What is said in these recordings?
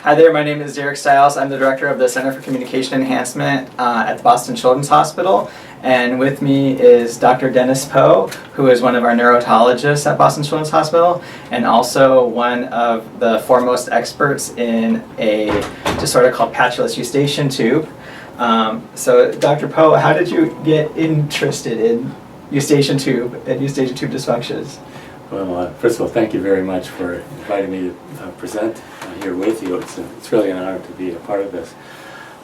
Hi there, my name is Derek Stiles. I'm the director of the Center for Communication Enhancement at the Boston Children's Hospital. And with me is Dr. Dennis Poe, who is one of our neurotologists at Boston Children's Hospital, and also one of the foremost experts in a disorder called Patulous Eustachian tube. So Dr. Poe, how did you get interested in Eustachian tube and Eustachian tube dysfunctions? Well, first of all, thank you very much for inviting me to present here with you. It's really an honor to be a part of this.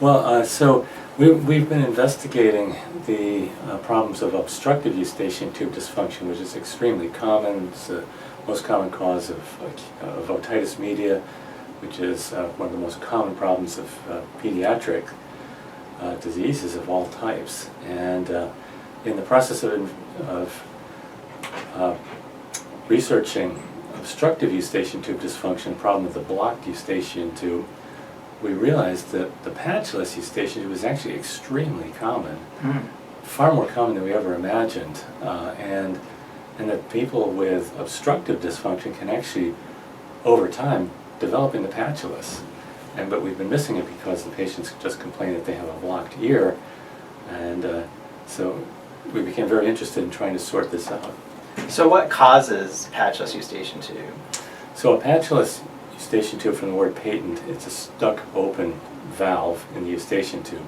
Well, so we've been investigating the problems of obstructive Eustachian tube dysfunction, which is extremely common. It's the most common cause of otitis media, which is one of the most common problems of pediatric diseases of all types. And in the process of researching obstructive Eustachian tube dysfunction, problem of the blocked Eustachian tube, we realized that the patulous Eustachian tube is actually extremely common, far more common than we ever imagined, and that people with obstructive dysfunction can actually, over time, develop into patulous. But we've been missing it because the patients just complain that they have a blocked ear, and so we became very interested in trying to sort this out. So what causes Patulous Eustachian tube? So a patulous Eustachian tube, from the word patent, it's a stuck open valve in the Eustachian tube.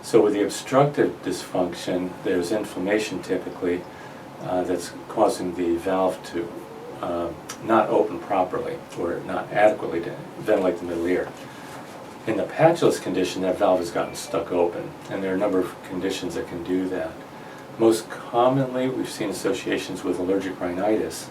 So with the obstructive dysfunction, there's inflammation typically that's causing the valve to not open properly or not adequately to ventilate the middle ear. In the patulous condition, that valve has gotten stuck open, and there are a number of conditions that can do that. Most commonly, we've seen associations with allergic rhinitis,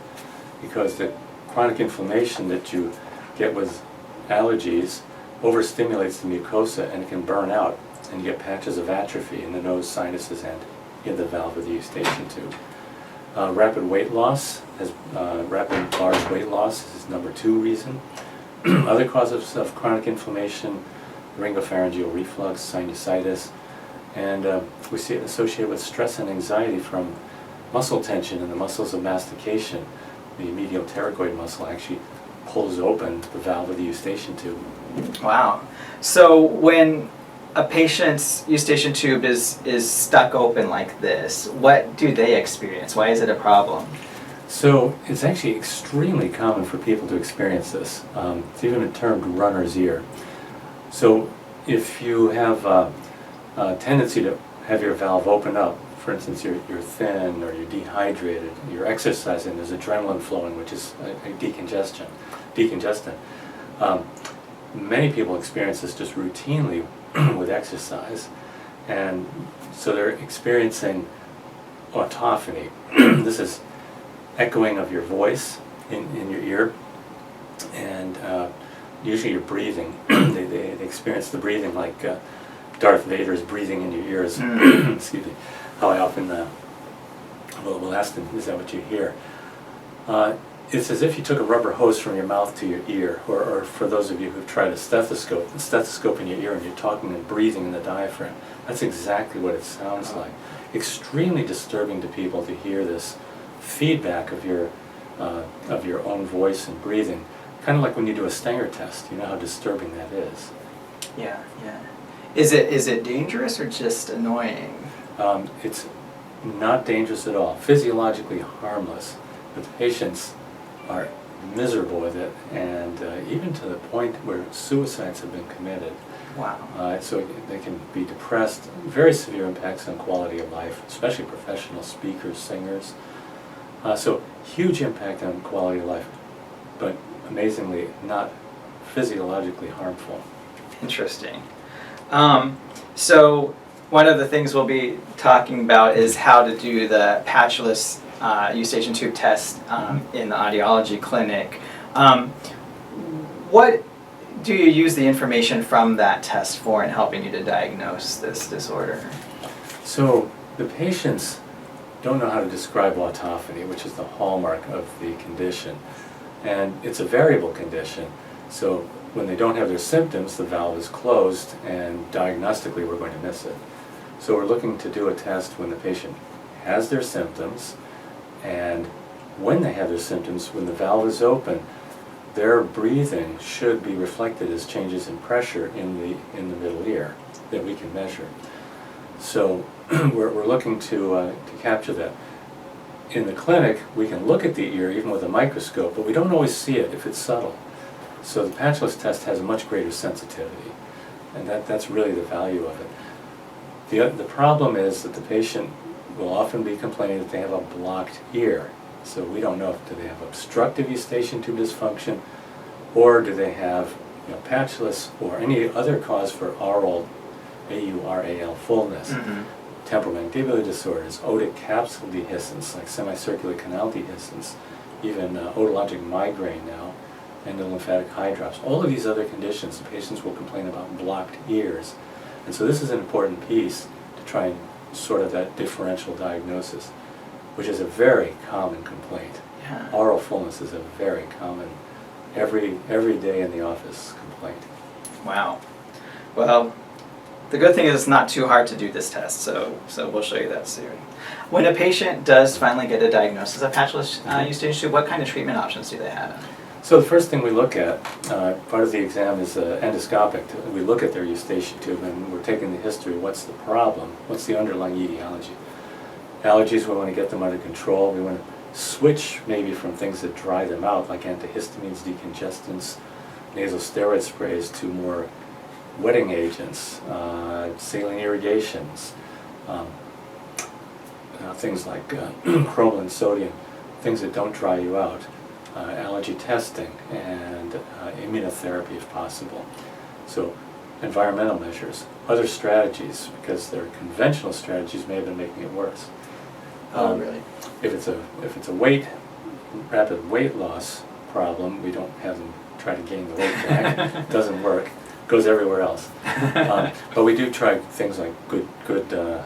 because the chronic inflammation that you get with allergies overstimulates the mucosa and it can burn out, and you get patches of atrophy in the nose, sinuses, and in the valve of the Eustachian tube. Rapid weight loss, rapid large weight loss is number 2 reason. Other causes of chronic inflammation, laryngopharyngeal reflux, sinusitis, and we see it associated with stress and anxiety from muscle tension in the muscles of mastication. The medial pterygoid muscle actually pulls open the valve of the Eustachian tube. Wow. So when a patient's Eustachian tube is stuck open like this, what do they experience? Why is it a problem? So it's actually extremely common for people to experience this. It's even been termed runner's ear. So if you have a tendency to have your valve open up, for instance, you're thin or you're dehydrated, you're exercising, there's adrenaline flowing, which is a decongestant. Many people experience this just routinely with exercise, and so they're experiencing autophony. This is echoing of your voice in your ear, and usually you're breathing. They experience the breathing like Darth Vader is breathing in your ears. Excuse me. How I often will ask them, is that what you hear? It's as if you took a rubber hose from your mouth to your ear, or for those of you who've tried the stethoscope in your ear and you're talking and breathing in the diaphragm. That's exactly what it sounds like. Extremely disturbing to people to hear this feedback of your own voice and breathing. Kind of like when you do a Stanger test. You know how disturbing that is. Yeah, yeah. Is it dangerous or just annoying? It's not dangerous at all. Physiologically harmless, but the patients are miserable with it, and even to the point where suicides have been committed. Wow. So they can be depressed. Very severe impacts on quality of life, especially professional speakers, singers. So huge impact on quality of life, but amazingly not physiologically harmful. Interesting. So one of the things we'll be talking about is how to do the patulous Eustachian tube test in the audiology clinic. What do you use the information from that test for in helping you to diagnose this disorder? So the patients don't know how to describe autophony, which is the hallmark of the condition. And it's a variable condition. So when they don't have their symptoms, the valve is closed, and diagnostically we're going to miss it. So we're looking to do a test when the patient has their symptoms, and when they have their symptoms, when the valve is open, their breathing should be reflected as changes in pressure in the middle ear that we can measure. So we're looking to capture that. In the clinic, we can look at the ear even with a microscope, but we don't always see it if it's subtle. So the patulous test has a much greater sensitivity, and that's really the value of it. The problem is that the patient will often be complaining that they have a blocked ear. So we don't know if do they have obstructive eustachian tube dysfunction, or do they have patulous or any other cause for aural, A-U-R-A-L, fullness. Temporomandibular disorders, otic capsule dehiscence, like semicircular canal dehiscence, even otologic migraine now, endolymphatic hydrops. All of these other conditions, the patients will complain about blocked ears. And so this is an important piece to try and sort of that differential diagnosis, which is a very common complaint. Yeah. Aural fullness is a very common, every day in the office complaint. Wow. Well, the good thing is it's not too hard to do this test, so we'll show you that soon. When a patient does finally get a diagnosis of patulous eustachian tube, what kind of treatment options do they have? So the first thing we look at, part of the exam is endoscopic. We look at their eustachian tube and we're taking the history. What's the problem? What's the underlying etiology? Allergies, we want to get them under control. We want to switch maybe from things that dry them out, like antihistamines, decongestants, nasal steroid sprays, to more wetting agents, saline irrigations, things like chromalin, sodium, things that don't dry you out, allergy testing, and immunotherapy if possible. So environmental measures, other strategies, because their conventional strategies may have been making it worse. Really? If it's a rapid weight loss problem, we don't have them try to gain the weight back. It doesn't work. Goes everywhere else. But we do try things like good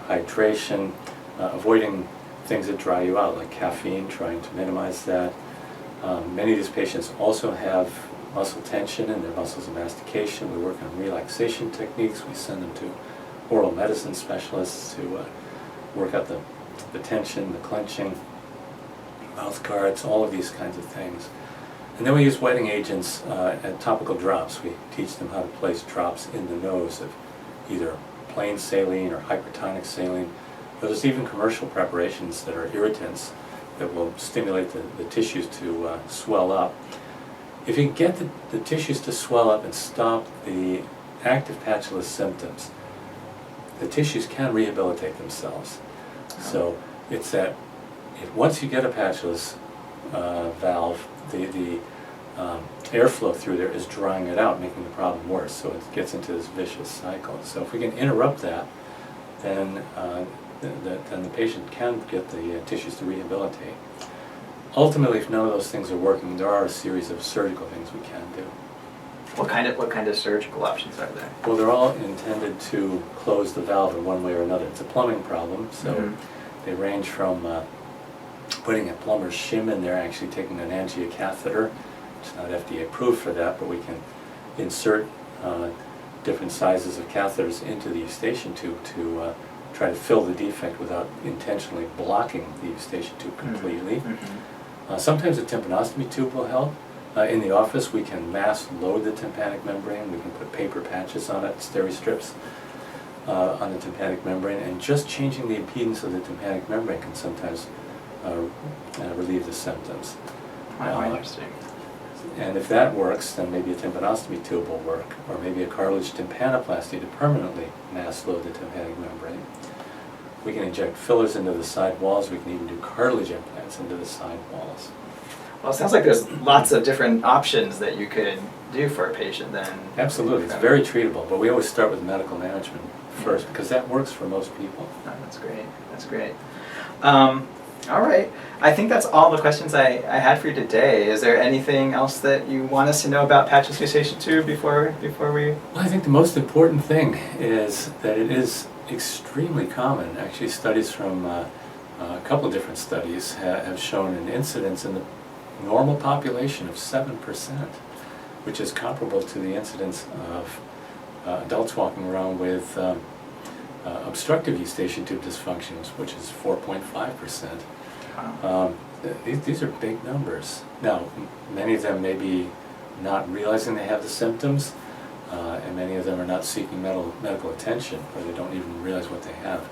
hydration, avoiding things that dry you out, like caffeine, trying to minimize that. Many of these patients also have muscle tension in their muscles of mastication. We work on relaxation techniques. We send them to oral medicine specialists to work out the tension, the clenching, mouth guards, all of these kinds of things. And then we use wetting agents and topical drops. We teach them how to place drops in the nose of either plain saline or hypertonic saline. There's even commercial preparations that are irritants that will stimulate the tissues to swell up. If you can get the tissues to swell up and stop the active patulous symptoms, the tissues can rehabilitate themselves. So it's that once you get a patulous valve, the airflow through there is drying it out, making the problem worse. So it gets into this vicious cycle. So if we can interrupt that, then the patient can get the tissues to rehabilitate. Ultimately, if none of those things are working, there are a series of surgical things we can do. What kind of surgical options are there? Well, they're all intended to close the valve in one way or another. It's a plumbing problem, so they range from putting a plumber's shim in there, actually taking an angiocatheter. It's not FDA approved for that, but we can insert different sizes of catheters into the eustachian tube to try to fill the defect without intentionally blocking the eustachian tube completely. Sometimes a tympanostomy tube will help. In the office, we can mass load the tympanic membrane. We can put paper patches on it, steri-strips on the tympanic membrane, and just changing the impedance of the tympanic membrane can sometimes relieve the symptoms. Interesting. And if that works, then maybe a tympanostomy tube will work, or maybe a cartilage tympanoplasty to permanently mass load the tympanic membrane. We can inject fillers into the side walls. We can even do cartilage implants into the side walls. Well, it sounds like there's lots of different options that you could do for a patient then. Absolutely. It's very treatable, but we always start with medical management first, because that works for most people. Oh, that's great. That's great. All right. I think that's all the questions I had for you today. Is there anything else that you want us to know about patulous eustachian tube before we... Well, I think the most important thing is that it is extremely common. Actually, studies from a couple of different studies have shown an incidence in the normal population of 7%, which is comparable to the incidence of adults walking around with obstructive eustachian tube dysfunctions, which is 4.5%. Wow. These are big numbers. Now, many of them may be not realizing they have the symptoms, and many of them are not seeking medical attention, or they don't even realize what they have.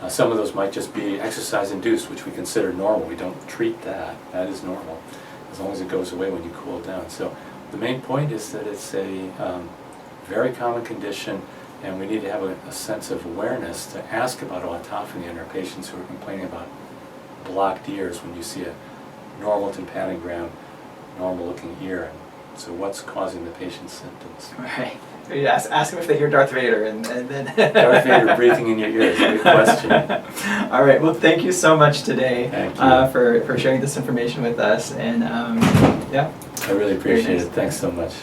Some of those might just be exercise-induced, which we consider normal. We don't treat that. That is normal, as long as it goes away when you cool down. So the main point is that it's a very common condition, and we need to have a sense of awareness to ask about autophony in our patients who are complaining about blocked ears when you see a normal tympanogram, normal-looking ear. And so what's causing the patient's symptoms? Right. You ask them if they hear Darth Vader, and then Darth Vader breathing in your ears. Good question. All right. Well, thank you so much today Thank you. for sharing this information with us. And yeah. I really appreciate it. Thanks so much.